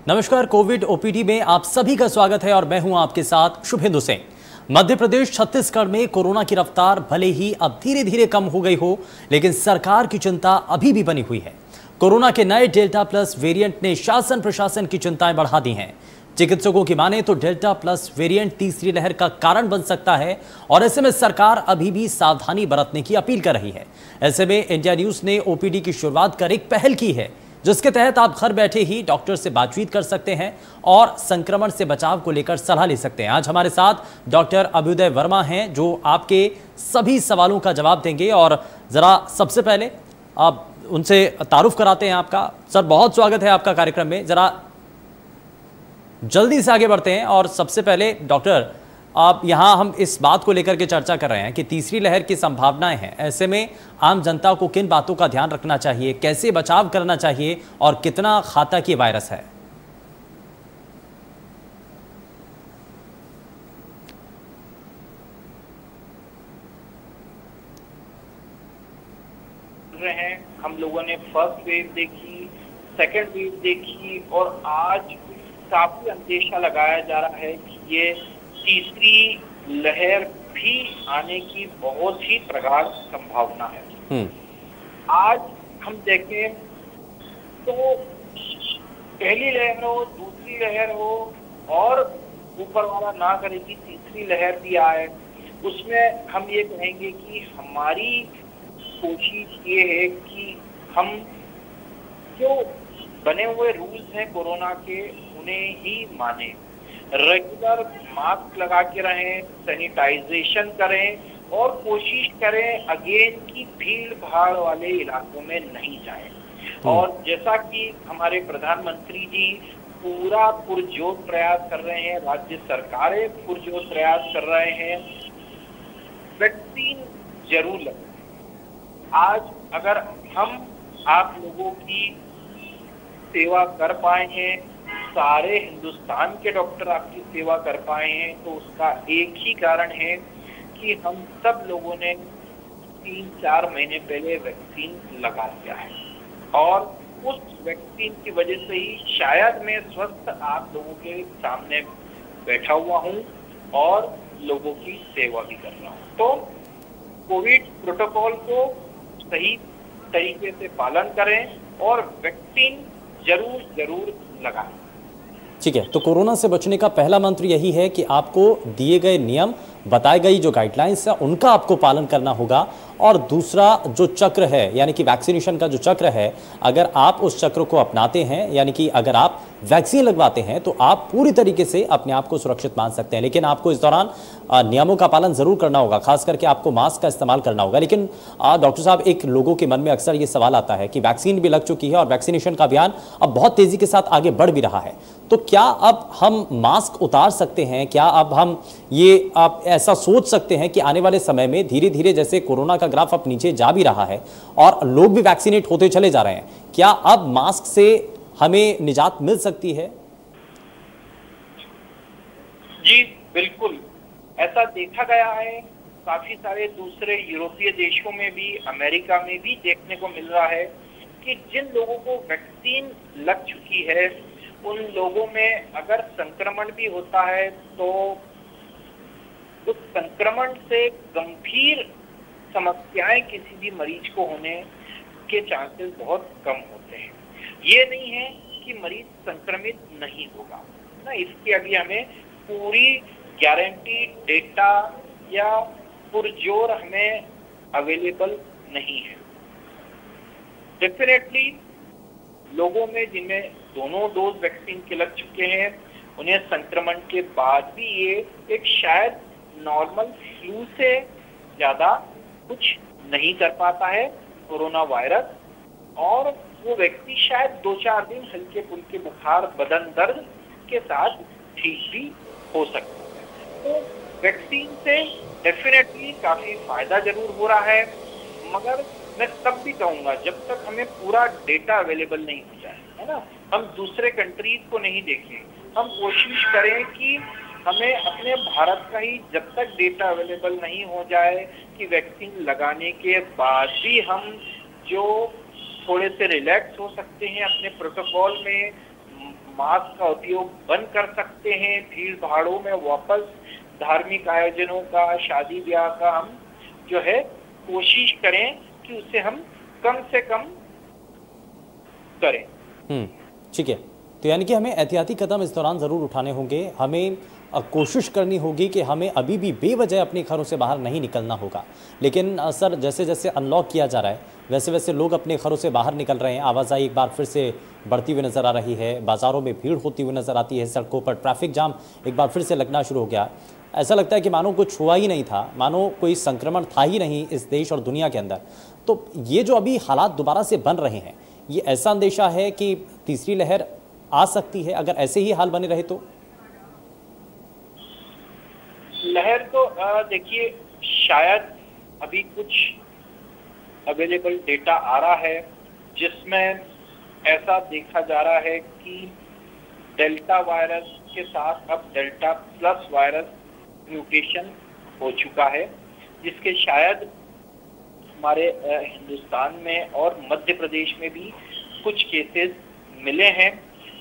नमस्कार। Covid OPD में आप सभी का स्वागत है और मैं हूं आपके साथ शुभेंदु सिंह। मध्य प्रदेश छत्तीसगढ़ में कोरोना की रफ्तार भले ही अब धीरे धीरे कम हो गई हो, लेकिन सरकार की चिंता अभी भी बनी हुई है। कोरोना के नए डेल्टा प्लस वेरिएंट ने शासन प्रशासन की चिंताएं बढ़ा दी हैं। चिकित्सकों की माने तो डेल्टा प्लस वेरिएंट तीसरी लहर का कारण बन सकता है और ऐसे में सरकार अभी भी सावधानी बरतने की अपील कर रही है। ऐसे में इंडिया न्यूज ने ओपीडी की शुरुआत कर एक पहल की है, जिसके तहत आप घर बैठे ही डॉक्टर से बातचीत कर सकते हैं और संक्रमण से बचाव को लेकर सलाह ले सकते हैं। आज हमारे साथ डॉक्टर अभ्युदय वर्मा हैं, जो आपके सभी सवालों का जवाब देंगे। और जरा सबसे पहले आप उनसे तारुफ कराते हैं आपका। सर, बहुत स्वागत है आपका कार्यक्रम में। जरा जल्दी से आगे बढ़ते हैं और सबसे पहले डॉक्टर, आप यहाँ हम इस बात को लेकर के चर्चा कर रहे हैं कि तीसरी लहर की संभावनाएं हैं। ऐसे में आम जनता को किन बातों का ध्यान रखना चाहिए, कैसे बचाव करना चाहिए और कितना घातक ये वायरस है? हम लोगों ने फर्स्ट वेव देखी, सेकेंड वेव देखी और आज काफी अंदेशा लगाया जा रहा है कि ये तीसरी लहर भी आने की बहुत ही प्रगाढ़ संभावना है। आज हम देखें तो पहली लहर हो, दूसरी लहर हो और ऊपर वाला ना करे कि तीसरी लहर भी आए, उसमें हम ये कहेंगे कि हमारी कोशिश ये है कि हम जो बने हुए रूल्स हैं कोरोना के उन्हें ही माने। रेगुलर मास्क लगा के रहें, सैनिटाइजेशन करें और कोशिश करें अगेन की भीड़ भाड़ वाले इलाकों में नहीं जाएं। और जैसा कि हमारे प्रधानमंत्री जी पूरा पुरजोर प्रयास कर रहे हैं, राज्य सरकारें पुरजोर प्रयास कर रहे हैं, वैक्सीन जरूर लगें। आज अगर हम आप लोगों की सेवा कर पाए हैं, सारे हिंदुस्तान के डॉक्टर आपकी सेवा कर पाए हैं, तो उसका एक ही कारण है कि हम सब लोगों ने 3-4 महीने पहले वैक्सीन लगा लिया है और उस वैक्सीन की वजह से ही शायद मैं स्वस्थ आप लोगों के सामने बैठा हुआ हूं और लोगों की सेवा भी कर रहा हूं। तो कोविड प्रोटोकॉल को सही तरीके से पालन करें और वैक्सीन जरूर लगाएं। ठीक है, तो कोरोना से बचने का पहला मंत्र यही है कि आपको दिए गए नियम, बताई गई जो गाइडलाइंस है उनका आपको पालन करना होगा। और दूसरा जो चक्र है, यानी कि वैक्सीनेशन का जो चक्र है, अगर आप उस चक्र को अपनाते हैं, यानी कि अगर आप वैक्सीन लगवाते हैं तो आप पूरी तरीके से अपने आप को सुरक्षित मान सकते हैं। लेकिन आपको इस दौरान नियमों का पालन जरूर करना होगा, खास करके आपको मास्क का इस्तेमाल करना होगा। लेकिन डॉक्टर साहब, एक लोगों के मन में अक्सर ये सवाल आता है कि वैक्सीन भी लग चुकी है और वैक्सीनेशन का अभियान अब बहुत तेजी के साथ आगे बढ़ भी रहा है, तो क्या अब हम मास्क उतार सकते हैं? क्या अब हम ये आप ऐसा सोच सकते हैं कि आने वाले समय में धीरे धीरे जैसे कोरोना का ग्राफ अब नीचे जा भी रहा है और लोग भी वैक्सीनेट होते चले जा रहे हैं, क्या अब मास्क से हमें निजात मिल सकती है? जी बिल्कुल, ऐसा देखा गया है। काफी सारे दूसरे यूरोपीय देशों में भी, अमेरिका में भी देखने को मिल रहा है कि जिन लोगों को वैक्सीन लग चुकी है उन लोगों में अगर संक्रमण भी होता है तो उस संक्रमण से गंभीर समस्याएं किसी भी मरीज को होने के चांसेस बहुत कम होते हैं। ये नहीं है कि मरीज संक्रमित नहीं होगा ना, इसकी अभी हमें पूरी गारंटी डेटा या पुरजोर हमें अवेलेबल नहीं है। डेफिनेटली लोगों में जिनमें दोनों डोज वैक्सीन के लग चुके हैं उन्हें संक्रमण के बाद भी ये एक शायद नॉर्मल फ्लू से ज्यादा कुछ नहीं कर पाता है कोरोना वायरस, और वो व्यक्ति शायद 2-4 दिन हल्के फुल्के बुखार, बदन दर्द के साथ ठीक भी हो सकता है। तो वैक्सीन से डेफिनेटली काफी फायदा जरूर हो रहा है, मगर मैं तब भी कहूंगा जब तक हमें पूरा डेटा अवेलेबल नहीं हो जाए, है ना, हम दूसरे कंट्रीज को नहीं देखें, हम कोशिश करें कि हमें अपने भारत का ही जब तक डेटा अवेलेबल नहीं हो जाए कि वैक्सीन लगाने के बाद भी हम जो थोड़े से रिलैक्स हो सकते हैं अपने प्रोटोकॉल में, मास्क का उपयोग बंद कर सकते हैं, भीड़ भाड़ों में वापस धार्मिक आयोजनों का, शादी ब्याह का हम जो है कोशिश करें कि उसे हम कम से कम करें। ठीक है, तो यानी कि हमें एहतियाती कदम इस दौरान ज़रूर उठाने होंगे। हमें कोशिश करनी होगी कि हमें अभी भी बेवजह अपने घरों से बाहर नहीं निकलना होगा। लेकिन सर, जैसे जैसे अनलॉक किया जा रहा है वैसे वैसे लोग अपने घरों से बाहर निकल रहे हैं, आवाजाही एक बार फिर से बढ़ती हुई नज़र आ रही है, बाज़ारों में भीड़ होती हुई नज़र आती है, सड़कों पर ट्रैफिक जाम एक बार फिर से लगना शुरू हो गया। ऐसा लगता है कि मानो कुछ हुआ ही नहीं था, मानो कोई संक्रमण था ही नहीं इस देश और दुनिया के अंदर। तो ये जो अभी हालात दोबारा से बन रहे हैं, ये ऐसा अंदेशा है कि तीसरी लहर आ सकती है अगर ऐसे ही हाल बने रहे तो? लहर तो देखिए, शायद अभी कुछ अवेलेबल डेटा आ रहा है जिसमें ऐसा देखा जा रहा है कि डेल्टा वायरस के साथ अब डेल्टा प्लस वायरस म्यूटेशन हो चुका है, जिसके शायद हमारे हिंदुस्तान में और मध्य प्रदेश में भी कुछ केसेस मिले हैं।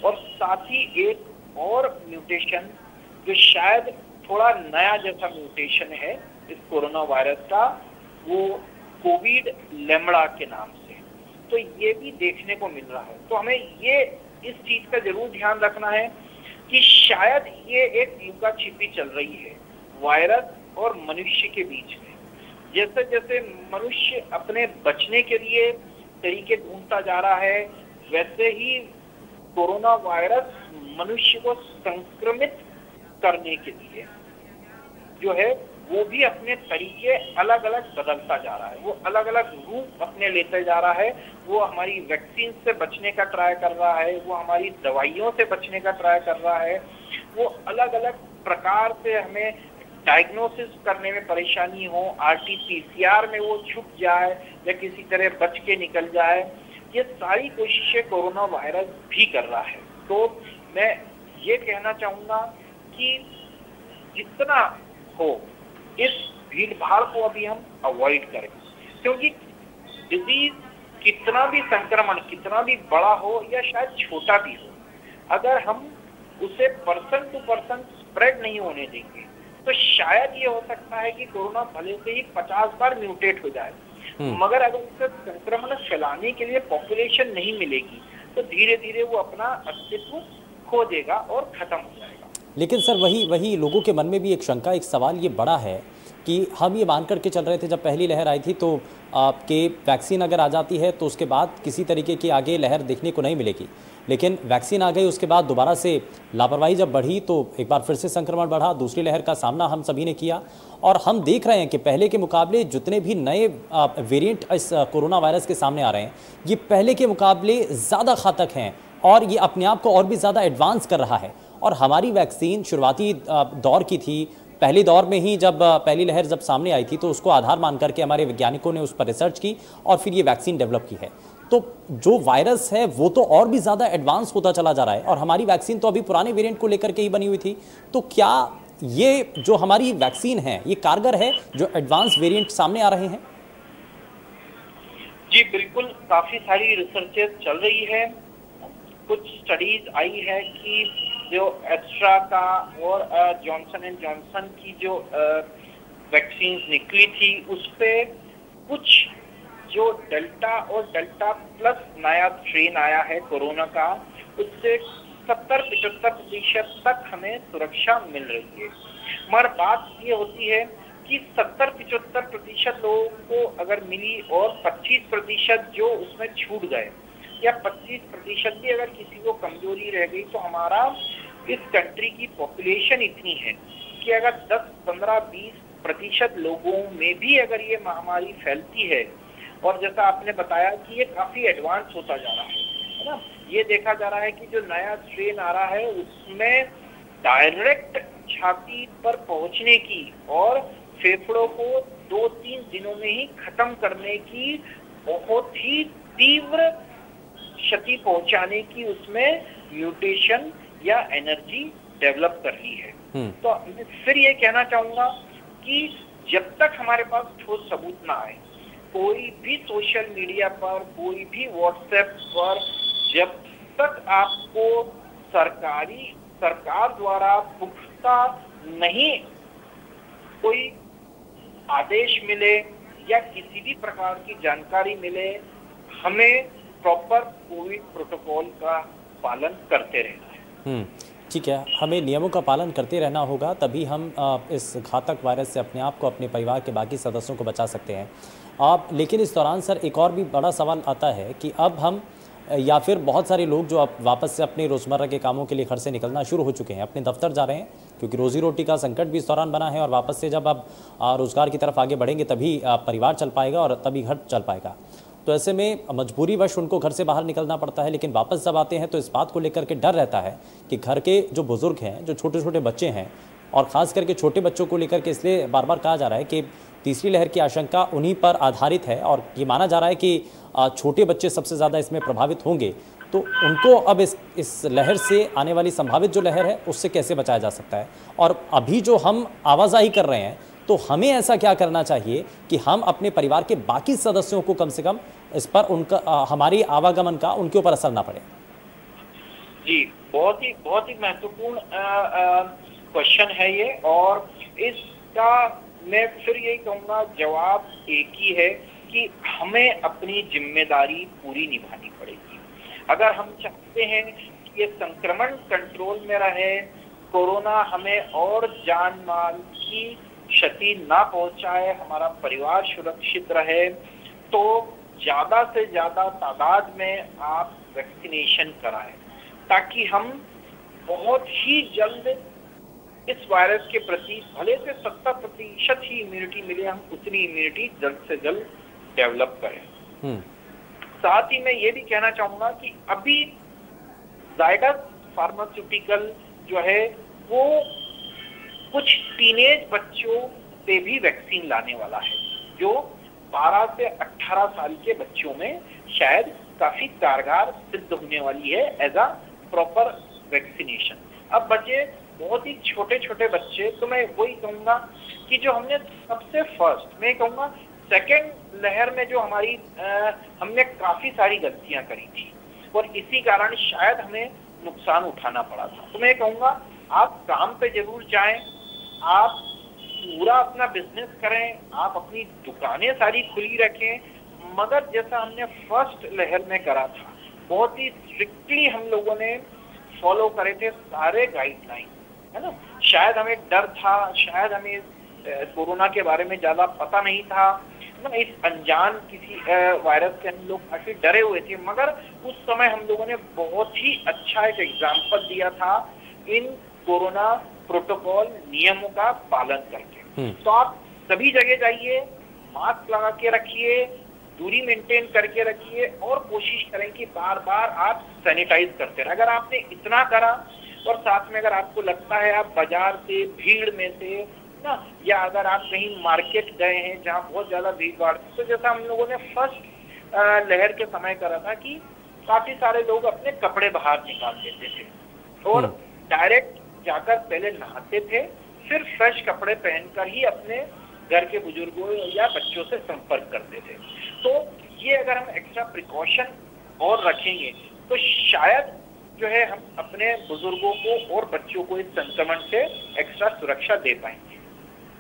और साथ ही एक और म्यूटेशन जो शायद थोड़ा नया जैसा म्यूटेशन है इस कोरोना वायरस का, वो कोविड लेमड़ा के नाम से, तो ये भी देखने को मिल रहा है। तो हमें ये इस चीज का जरूर ध्यान रखना है कि शायद ये एक लुका छिपी चल रही है वायरस और मनुष्य के बीच में। जैसे जैसे मनुष्य अपने बचने के लिए तरीके ढूंढता जा रहा है, वैसे ही कोरोना वायरस मनुष्य को संक्रमित करने के लिए जो है वो भी अपने तरीके अलग अलग बदलता जा रहा है, वो अलग अलग रूप अपने लेते जा रहा है। वो हमारी वैक्सीन से बचने का ट्राई कर रहा है, वो हमारी दवाइयों से बचने का ट्राई कर रहा है, वो अलग अलग प्रकार से हमें डायग्नोसिस करने में परेशानी हो, RT-PCR में वो छुप जाए या किसी तरह बच के निकल जाए, ये सारी कोशिशें कोरोना वायरस भी कर रहा है। तो मैं ये कहना चाहूंगा कि जितना हो इस भीड़ भाड़ को अभी हम अवॉइड करें, क्योंकि डिजीज कितना भी संक्रमण कितना भी बड़ा हो या शायद छोटा भी हो, अगर हम उसे पर्सन टू पर्सन स्प्रेड नहीं होने देंगे तो शायद ये हो सकता है कि कोरोना भले से ही 50 बार म्यूटेट हो जाए, मगर अगर उसे संक्रमण फैलाने के लिए पॉपुलेशन नहीं मिलेगी तो धीरे धीरे वो अपना अस्तित्व खो देगा और खत्म हो जाएगा। लेकिन सर, वही लोगों के मन में भी एक शंका, एक सवाल ये बड़ा है कि हम ये मान करके चल रहे थे जब पहली लहर आई थी तो आपके वैक्सीन अगर आ जाती है तो उसके बाद किसी तरीके की आगे लहर देखने को नहीं मिलेगी। लेकिन वैक्सीन आ गई, उसके बाद दोबारा से लापरवाही जब बढ़ी तो एक बार फिर से संक्रमण बढ़ा, दूसरी लहर का सामना हम सभी ने किया। और हम देख रहे हैं कि पहले के मुकाबले जितने भी नए वेरिएंट इस कोरोना वायरस के सामने आ रहे हैं, ये पहले के मुकाबले ज़्यादा घातक हैं और ये अपने आप को और भी ज़्यादा एडवांस कर रहा है। और हमारी वैक्सीन शुरुआती दौर की थी, पहले दौर में ही जब पहली लहर जब सामने आई थी तो उसको आधार मान करके हमारे वैज्ञानिकों ने उस पर रिसर्च की और फिर ये वैक्सीन डेवलप की है। तो जो वायरस है वो तो और भी ज़्यादा एडवांस होता चला जा रहा है और हमारी वैक्सीन तो अभी पुराने वेरिएंट को लेकर के ही बनी हुई थी। तो क्या ये जो हमारी वैक्सीन है ये कारगर है जो एडवांस वेरिएंट सामने आ रहे हैं? जी बिल्कुल, काफ़ी सारी रिसर्चेस चल रही है। कुछ स्टडीज आई है कि जो एस्ट्रा का और जॉनसन एंड जॉनसन की जो वैक्सीन निकली थी उस पे कुछ जो डेल्टा और डेल्टा प्लस नया स्ट्रेन आया है कोरोना का, उससे 70-75% तक हमें सुरक्षा मिल रही है। मगर बात ये होती है कि 70-75% लोगों को अगर मिली और 25% जो उसमें छूट गए या 25% भी अगर किसी को कमजोरी रह गई, तो हमारा इस कंट्री की पॉपुलेशन इतनी है कि अगर 10, 15, 20% लोगों में भी अगर ये महामारी फैलती है, और जैसा आपने बताया कि ये काफी एडवांस होता जा रहा है ना, ये देखा जा रहा है कि जो नया स्ट्रेन आ रहा है उसमें डायरेक्ट छाती पर पहुंचने की और फेफड़ों को 2-3 दिनों में ही खत्म करने की, बहुत ही तीव्र क्षति पहुंचाने की उसमें म्यूटेशन या एनर्जी डेवलप कर ली है। तो फिर ये कहना चाहूंगा कि जब तक हमारे पास ठोस सबूत ना आए, कोई भी सोशल मीडिया पर, कोई भी व्हाट्सएप पर जब तक आपको सरकार द्वारा पुख्ता नहीं कोई आदेश मिले या किसी भी प्रकार की जानकारी मिले, हमें प्रॉपर कोविड प्रोटोकॉल का पालन करते रहना है। ठीक है, हमें नियमों का पालन करते रहना होगा, तभी हम इस घातक वायरस से अपने आप को, अपने परिवार के बाकी सदस्यों को बचा सकते हैं। लेकिन इस दौरान सर एक और भी बड़ा सवाल आता है कि अब हम या फिर बहुत सारे लोग जो अब वापस से अपने रोज़मर्रा के कामों के लिए घर से निकलना शुरू हो चुके हैं, अपने दफ्तर जा रहे हैं, क्योंकि रोज़ी रोटी का संकट भी इस दौरान बना है और वापस से जब आप रोज़गार की तरफ आगे बढ़ेंगे तभी परिवार चल पाएगा और तभी घर चल पाएगा। तो ऐसे में मजबूरीवश उनको घर से बाहर निकलना पड़ता है, लेकिन वापस जब आते हैं तो इस बात को लेकर के डर रहता है कि घर के जो बुज़ुर्ग हैं, जो छोटे छोटे बच्चे हैं, और ख़ास करके छोटे बच्चों को लेकर के इसलिए बार बार कहा जा रहा है कि तीसरी लहर की आशंका उन्हीं पर आधारित है और ये माना जा रहा है कि छोटे बच्चे सबसे ज़्यादा इसमें प्रभावित होंगे। तो उनको अब इस लहर से आने वाली संभावित जो लहर है उससे कैसे बचाया जा सकता है? और अभी जो हम आवाजाही कर रहे हैं तो हमें ऐसा क्या करना चाहिए कि हम अपने परिवार के बाकी सदस्यों को कम से कम इस पर उनका हमारी आवागमन का उनके ऊपर असर ना पड़े? जी, बहुत ही महत्वपूर्ण क्वेश्चन है ये, और इसका मैं फिर यही कहूँगा जवाब एक ही है कि हमें अपनी जिम्मेदारी पूरी निभानी पड़ेगी। अगर हम चाहते हैं कि ये संक्रमण कंट्रोल में रहे, कोरोना हमें और जान माल की क्षति ना पहुंचाए, हमारा परिवार सुरक्षित रहे, तो ज्यादा से ज्यादा तादाद में आप वैक्सीनेशन कराएं, ताकि हम बहुत ही जल्द इस वायरस के प्रति भले से 70% ही इम्यूनिटी मिले, हम उतनी इम्यूनिटी जल्द से जल्द डेवलप करें। साथ ही मैं ये भी कहना चाहूंगा कि अभी जायडस फार्मास्यूटिकल जो है वो कुछ टीनेज बच्चों पे भी वैक्सीन लाने वाला है, जो 12 से 18 साल के बच्चों में शायद काफी कारगर सिद्ध होने वाली है एज अ प्रॉपर वैक्सीनेशन। अब बचे बहुत ही छोटे छोटे बच्चे, तो मैं वही कहूंगा कि जो हमने सबसे फर्स्ट, मैं कहूंगा सेकेंड लहर में जो हमारी हमने काफी सारी गलतियां करी थी और इसी कारण शायद हमें नुकसान उठाना पड़ा था। तो मैं कहूंगा आप काम पे जरूर जाएं, आप पूरा अपना बिजनेस करें, आप अपनी दुकानें सारी खुली रखें, मगर जैसा हमने फर्स्ट लहर में करा था, बहुत ही स्ट्रिक्टली हम लोगों ने फॉलो करे थे सारे गाइडलाइन, है ना। शायद हमें डर था, शायद हमें कोरोना के बारे में ज्यादा पता नहीं था ना, इस अनजान किसी वायरस से हम लोग काफी डरे हुए थे, मगर उस समय हम लोगों ने बहुत ही अच्छा एक एग्जाम्पल दिया था इन कोरोना प्रोटोकॉल नियमों का पालन करके। तो आप सभी जगह जाइए, मास्क लगा के रखिए, दूरी मेंटेन करके रखिए और कोशिश करें कि बार बार आप सैनिटाइज करते रहें। अगर आपने इतना करा और साथ में अगर आपको लगता है आप बाजार से, भीड़ में से ना, या अगर आप कहीं मार्केट गए हैं जहाँ बहुत ज्यादा भीड़ भाड़, तो जैसा हम लोगों ने फर्स्ट लहर के समय करा था कि काफी सारे लोग अपने कपड़े बाहर निकाल देते थे और डायरेक्ट जाकर पहले नहाते थे, फिर फ्रेश कपड़े पहनकर ही अपने घर के बुजुर्गों या बच्चों से संपर्क करते थे। तो ये अगर हम एक्स्ट्रा प्रिकॉशन और रखेंगे तो शायद जो है हम अपने बुजुर्गों को और बच्चों को इस संक्रमण से एक्स्ट्रा सुरक्षा दे पाएंगे।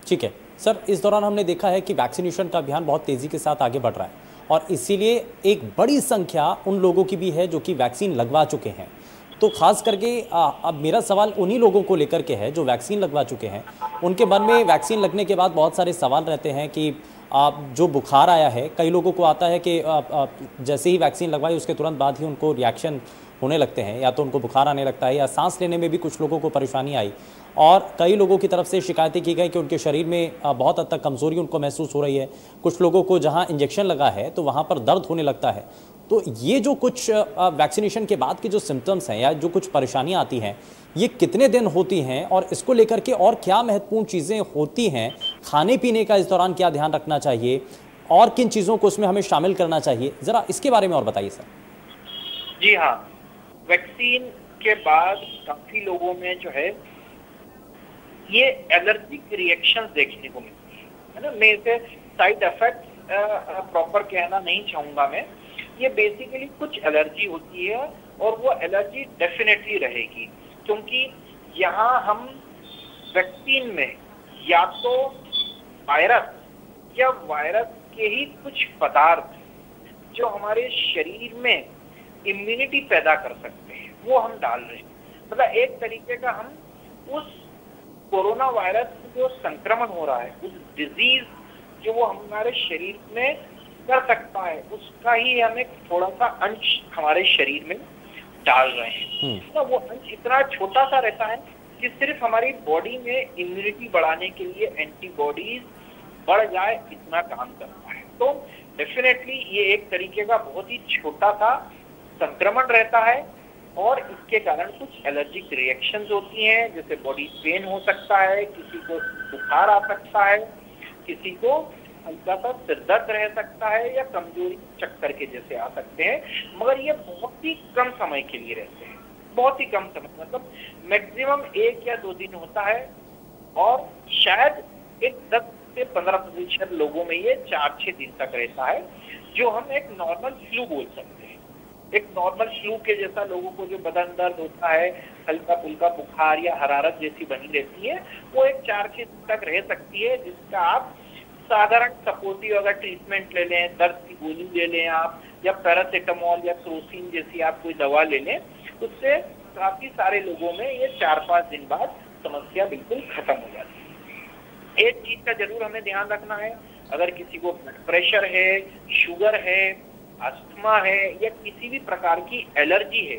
ठीक है सर, इस दौरान हमने देखा है कि वैक्सीनेशन का अभियान बहुत तेजी के साथ आगे बढ़ रहा है और इसीलिए एक बड़ी संख्या उन लोगों की भी है जो कि वैक्सीन लगवा चुके हैं। तो खास करके अब मेरा सवाल उन्हीं लोगों को लेकर के है जो वैक्सीन लगवा चुके हैं। उनके मन में वैक्सीन लगने के बाद बहुत सारे सवाल रहते हैं कि जो बुखार आया है, कई लोगों को आता है कि जैसे ही वैक्सीन लगवाई उसके तुरंत बाद ही उनको रिएक्शन होने लगते हैं, या तो उनको बुखार आने लगता है या सांस लेने में भी कुछ लोगों को परेशानी आई, और कई लोगों की तरफ से शिकायतें की गई कि उनके शरीर में बहुत हद तक कमज़ोरी उनको महसूस हो रही है। कुछ लोगों को जहां इंजेक्शन लगा है तो वहां पर दर्द होने लगता है। तो ये जो कुछ वैक्सीनेशन के बाद के जो सिम्टम्स हैं या जो कुछ परेशानियां आती हैं, ये कितने दिन होती हैं और इसको लेकर के और क्या महत्वपूर्ण चीज़ें होती हैं? खाने पीने का इस दौरान क्या ध्यान रखना चाहिए और किन चीज़ों को उसमें हमें शामिल करना चाहिए, ज़रा इसके बारे में और बताइए सर। जी हाँ, वैक्सीन के बाद काफी लोगों में जो है ये एलर्जिक रिएक्शंस देखने को मिलती है ना। मैं इसे साइड इफेक्ट प्रॉपर कहना नहीं चाहूंगा मैं, ये बेसिकली कुछ एलर्जी होती है और वो एलर्जी डेफिनेटली रहेगी, क्योंकि यहाँ हम वैक्सीन में या तो वायरस या वायरस के ही कुछ पदार्थ जो हमारे शरीर में इम्यूनिटी पैदा कर सकते हैं वो हम डाल रहे हैं। मतलब एक तरीके का हम उस कोरोना वायरस जो संक्रमण हो रहा है, उस डिजीज जो वो हमारे शरीर में कर सकता है, उसका ही हम एक थोड़ा सा अंश हमारे शरीर में डाल रहे हैं। तो वो अंश इतना छोटा सा रहता है कि सिर्फ हमारी बॉडी में इम्यूनिटी बढ़ाने के लिए एंटीबॉडीज बढ़ जाए इतना काम करता है। तो डेफिनेटली ये एक तरीके का बहुत ही छोटा सा संक्रमण रहता है और इसके कारण कुछ एलर्जिक रिएक्शंस होती हैं, जैसे बॉडी पेन हो सकता है, किसी को बुखार आ सकता है, किसी को हल्का सा सिर दर्द रह सकता है या कमजोरी चक्कर के जैसे आ सकते हैं, मगर ये बहुत ही कम समय के लिए रहते हैं, बहुत ही कम समय, मतलब मैक्सिमम 1 या 2 दिन होता है और शायद एक 10 से 15% लोगों में ये 4-6 दिन तक रहता है, जो हम एक नॉर्मल फ्लू बोल सकते हैं। एक नॉर्मल फ्लू के जैसा लोगों को जो बदन दर्द होता है, हल्का फुल्का बुखार या हरारत जैसी बनी रहती है, वो एक 4-6 दिन तक रह सकती है, जिसका आप साधारण सपोर्टिव अगर ट्रीटमेंट ले लें, दर्द की गोली ले लें आप, या पैरासीटामोल या क्रोसिन जैसी आप कोई दवा ले लें, उससे काफी सारे लोगों में ये 4-5 दिन बाद समस्या बिल्कुल खत्म हो जाती है। एक चीज का जरूर हमें ध्यान रखना है, अगर किसी को ब्लड प्रेशर है, शुगर है, अस्थमा है या किसी भी प्रकार की एलर्जी है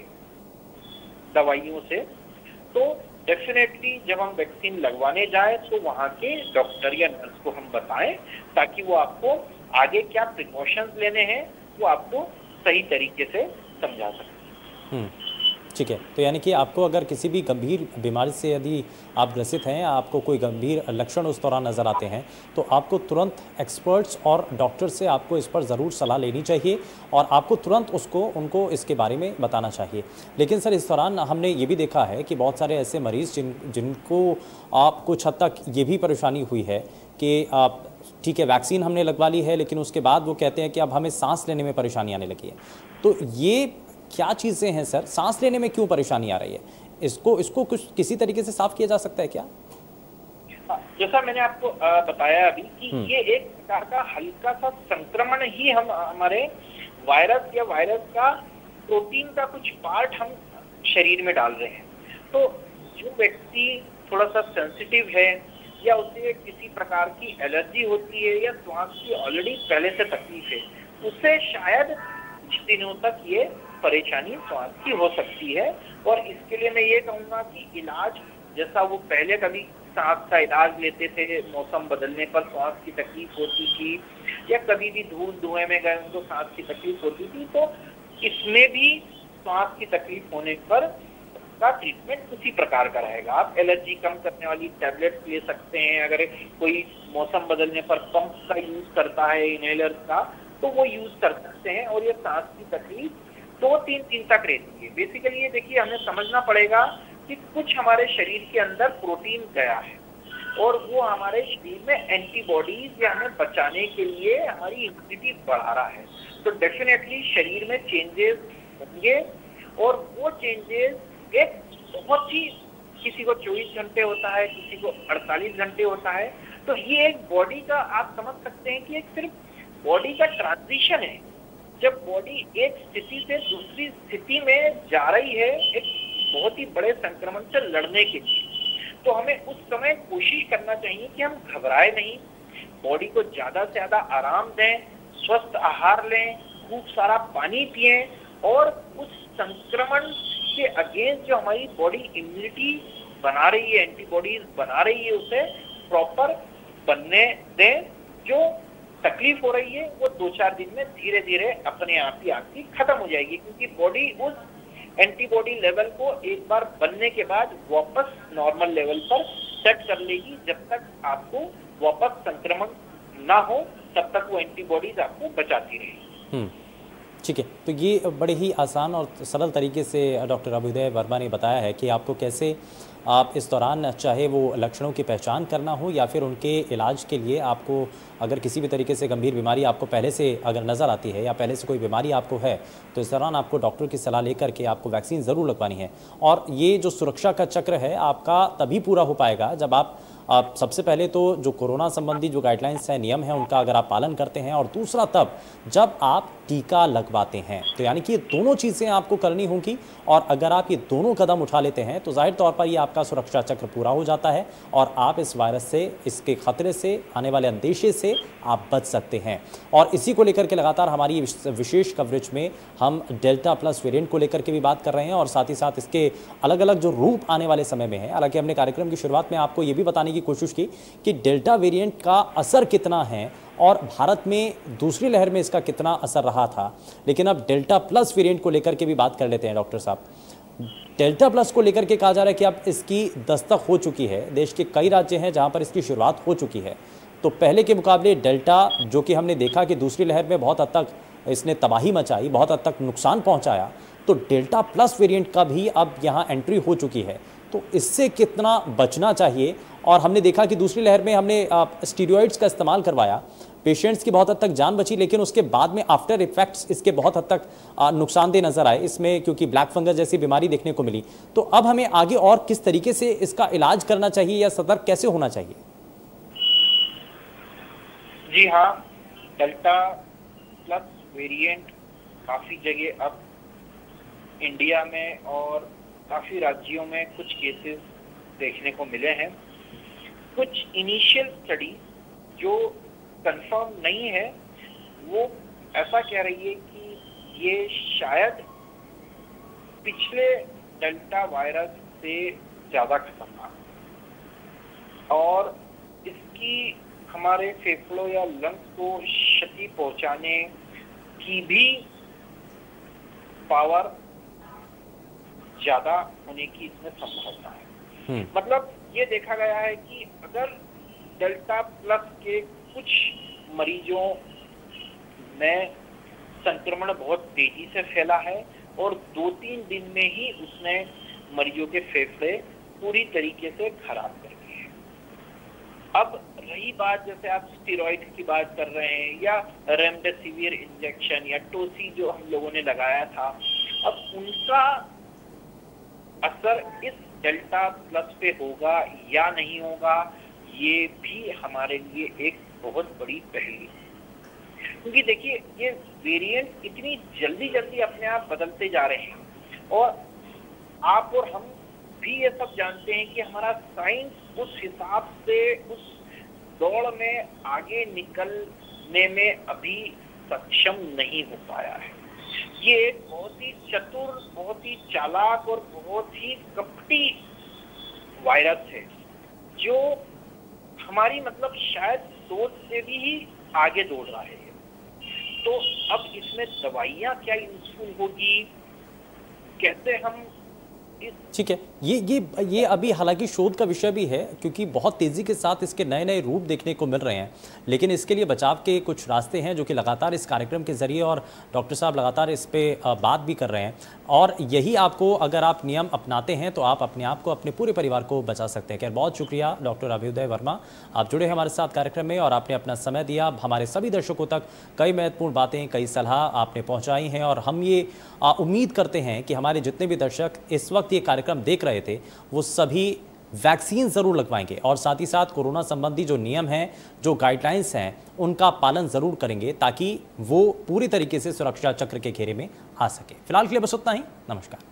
दवाइयों से, तो डेफिनेटली जब हम वैक्सीन लगवाने जाए तो वहाँ के डॉक्टर या नर्स को हम बताएं, ताकि वो आपको आगे क्या प्रिकॉशंस लेने हैं वो आपको सही तरीके से समझा सकें। ठीक है, तो यानी कि आपको अगर किसी भी गंभीर बीमारी से यदि आप ग्रसित हैं, आपको कोई गंभीर लक्षण उस दौरान नज़र आते हैं, तो आपको तुरंत एक्सपर्ट्स और डॉक्टर से आपको इस पर ज़रूर सलाह लेनी चाहिए और आपको तुरंत उनको इसके बारे में बताना चाहिए। लेकिन सर, इस दौरान हमने ये भी देखा है कि बहुत सारे ऐसे मरीज़ जिनको आप कुछ हद तक ये भी परेशानी हुई है कि आप ठीक है वैक्सीन हमने लगवा ली है, लेकिन उसके बाद वो कहते हैं कि अब हमें सांस लेने में परेशानी आने लगी है। तो ये क्या चीज़ें हैं सर, सांस लेने में क्यों परेशानी आ रही है? इसको कुछ किसी तरीके से साफ किया जा सकता है क्या? जैसा मैंने आपको बताया अभी कि ये एक प्रकार का हल्का सा संक्रमण ही हम हमारे वायरस या वायरस का प्रोटीन का कुछ पार्ट हम शरीर में डाल रहे हैं। तो जो व्यक्ति थोड़ा सा सेंसिटिव है या उसे किसी प्रकार की एलर्जी होती है या श्वास की ऑलरेडी पहले से तकलीफ है, उससे शायद कुछ दिनों तक ये परेशानी श्वास की हो सकती है। और इसके लिए मैं ये कहूँगा कि इलाज जैसा वो पहले कभी सांस का इलाज लेते थे, मौसम बदलने पर श्वास की तकलीफ होती थी या कभी भी धुएं में गए उनको सांस की तकलीफ होती थी, तो इसमें भी श्वास की तकलीफ होने पर का ट्रीटमेंट उसी प्रकार का रहेगा। आप एलर्जी कम करने वाली टैबलेट्स ले सकते हैं, अगर कोई मौसम बदलने पर पंप का यूज करता है, इनहेलर का, तो वो यूज कर सकते हैं और ये सांस की तकलीफ 2-3 दिन तक रहती है। बेसिकली ये देखिए, हमें समझना पड़ेगा कि कुछ हमारे शरीर के अंदर प्रोटीन गया है और वो हमारे शरीर में एंटीबॉडीज या हमें बचाने के लिए हमारी इम्यूनिटी बढ़ा रहा है। तो डेफिनेटली शरीर में चेंजेस होंगे और वो चेंजेस एक बहुत ही, किसी को 24 घंटे होता है, किसी को 48 घंटे होता है। तो ये एक बॉडी का, आप समझ सकते हैं कि एक सिर्फ बॉडी का ट्रांजिशन है। जब बॉडी एक स्थिति से दूसरी स्थिति में जा रही है एक बहुत ही बड़े संक्रमण से लड़ने के लिए, तो हमें उस समय कोशिश करना चाहिए कि हम घबराए नहीं, बॉडी को ज्यादा से ज्यादा आराम दें, स्वस्थ आहार लें, खूब सारा पानी पिएं और उस संक्रमण के अगेंस्ट जो हमारी बॉडी इम्यूनिटी बना रही है, एंटीबॉडीज बना रही है, उसे प्रॉपर बनने दें। जो तकलीफ हो रही है वो 2-4 दिन में धीरे धीरे अपने आप ही आपकी खत्म हो जाएगी, क्योंकि बॉडी उस एंटीबॉडी लेवल को एक बार बनने के बाद वापस नॉर्मल लेवल पर सेट कर लेगी। जब तक आपको वापस संक्रमण ना हो तब तक वो एंटीबॉडीज आपको बचाती रहेगी। ठीक है, तो ये बड़े ही आसान और सरल तरीके से डॉक्टर अभ्युदय वर्मा ने बताया है कि आपको कैसे आप इस दौरान, चाहे वो लक्षणों की पहचान करना हो या फिर उनके इलाज के लिए आपको अगर किसी भी तरीके से गंभीर बीमारी आपको पहले से अगर नज़र आती है या पहले से कोई बीमारी आपको है, तो इस दौरान आपको डॉक्टर की सलाह लेकर के आपको वैक्सीन ज़रूर लगवानी है। और ये जो सुरक्षा का चक्र है आपका तभी पूरा हो पाएगा जब आप सबसे पहले तो जो कोरोना संबंधी जो गाइडलाइंस है, नियम है, उनका अगर आप पालन करते हैं, और दूसरा तब जब आप टीका लगवाते हैं। तो यानी कि ये दोनों चीज़ें आपको करनी होंगी, और अगर आप ये दोनों कदम उठा लेते हैं तो जाहिर तौर पर ये आपका सुरक्षा चक्र पूरा हो जाता है और आप इस वायरस से, इसके खतरे से, आने वाले अंदेशे से आप बच सकते हैं। और इसी को लेकर के लगातार हमारी विशेष कवरेज में हम डेल्टा प्लस वेरिएंट को लेकर के भी बात कर रहे हैं, और साथ ही साथ इसके अलग अलग जो रूप आने वाले समय में है। हालांकि हमने कार्यक्रम की शुरुआत में आपको ये भी बताने की कोशिश की कि डेल्टा वेरिएंट का असर कितना है और भारत में दूसरी लहर में इसका कितना असर रहा था, लेकिन अब डेल्टा प्लस वेरिएंट को लेकर के भी बात कर लेते हैं। डॉक्टर साहब, डेल्टा प्लस को लेकर के कहा जा रहा है कि अब इसकी दस्तक हो चुकी है, देश के कई राज्य हैं जहां पर इसकी शुरुआत हो चुकी है। तो पहले के मुकाबले डेल्टा, जो कि हमने देखा कि दूसरी लहर में बहुत हद तक इसने तबाही मचाई, बहुत हद तक नुकसान पहुंचाया, तो डेल्टा प्लस वेरिएंट का भी अब यहाँ एंट्री हो चुकी है। तो इससे कितना बचना चाहिए? और हमने देखा कि दूसरी लहर में हमने स्टीरॉइड्स का इस्तेमाल करवाया, पेशेंट्स की बहुत हद तक जान बची, लेकिन उसके बाद में आफ्टर इफेक्ट्स इसके बहुत हद तक नुकसानदेह नजर आए इसमें, क्योंकि ब्लैक फंगस जैसी बीमारी देखने को मिली। तो अब हमें आगे और किस तरीके से इसका इलाज करना चाहिए या सतर्क कैसे होना चाहिए? जी हाँ, डेल्टा प्लस वेरिएंट काफी जगह अब इंडिया में और काफी राज्यों में कुछ केसेस देखने को मिले हैं। कुछ इनिशियल स्टडी जो कंफर्म नहीं है वो ऐसा कह रही है कि ये शायद पिछले डेल्टा वायरस से ज्यादा खतरनाक और इसकी हमारे फेफड़ों या लंग्स को क्षति पहुंचाने की भी पावर ज्यादा होने की इसमें संभावना है। मतलब ये देखा गया है कि अगर डेल्टा प्लस के कुछ मरीजों में संक्रमण बहुत तेजी से फैला है और 2-3 दिन में ही उसने मरीजों के फेफड़े पूरी तरीके से खराब कर दिए हैं। अब रही बात, जैसे आप स्टेरॉइड की बात कर रहे हैं या रेमडेसिविर इंजेक्शन या टोसी जो हम लोगों ने लगाया था, अब उनका असर इस डेल्टा प्लस पे होगा या नहीं होगा, ये भी हमारे लिए एक बहुत बड़ी पहेली है। क्योंकि देखिए, ये वेरिएंट इतनी जल्दी जल्दी अपने आप बदलते जा रहे हैं और आप और हम भी ये सब जानते हैं कि हमारा साइंस उस हिसाब से उस दौड़ में आगे निकलने में अभी सक्षम नहीं हो पाया है। ये एक बहुत ही चतुर, बहुत ही चालाक और बहुत ही कपटी वायरस है जो हमारी मतलब शायद सोच से भी ही आगे दौड़ रहा है। तो अब इसमें दवाइयाँ क्या यूजफुल होगी, कैसे हम ठीक है, ये अभी हालांकि शोध का विषय भी है, क्योंकि बहुत तेज़ी के साथ इसके नए नए रूप देखने को मिल रहे हैं। लेकिन इसके लिए बचाव के कुछ रास्ते हैं जो कि लगातार इस कार्यक्रम के जरिए और डॉक्टर साहब लगातार इस पे बात भी कर रहे हैं। और यही आपको, अगर आप नियम अपनाते हैं तो आप अपने आप को, अपने पूरे परिवार को बचा सकते हैं। खैर, बहुत शुक्रिया डॉक्टर अभ्युदय वर्मा, आप जुड़े हमारे साथ कार्यक्रम में और आपने अपना समय दिया। हमारे सभी दर्शकों तक कई महत्वपूर्ण बातें, कई सलाह आपने पहुँचाई हैं और हम ये उम्मीद करते हैं कि हमारे जितने भी दर्शक इस वक्त ये कार्यक्रम देख रहे थे वो सभी वैक्सीन ज़रूर लगवाएंगे और साथ ही साथ कोरोना संबंधी जो नियम हैं, जो गाइडलाइंस हैं, उनका पालन ज़रूर करेंगे ताकि वो पूरी तरीके से सुरक्षा चक्र के घेरे में आ सके। फिलहाल के लिए बस उतना ही। नमस्कार।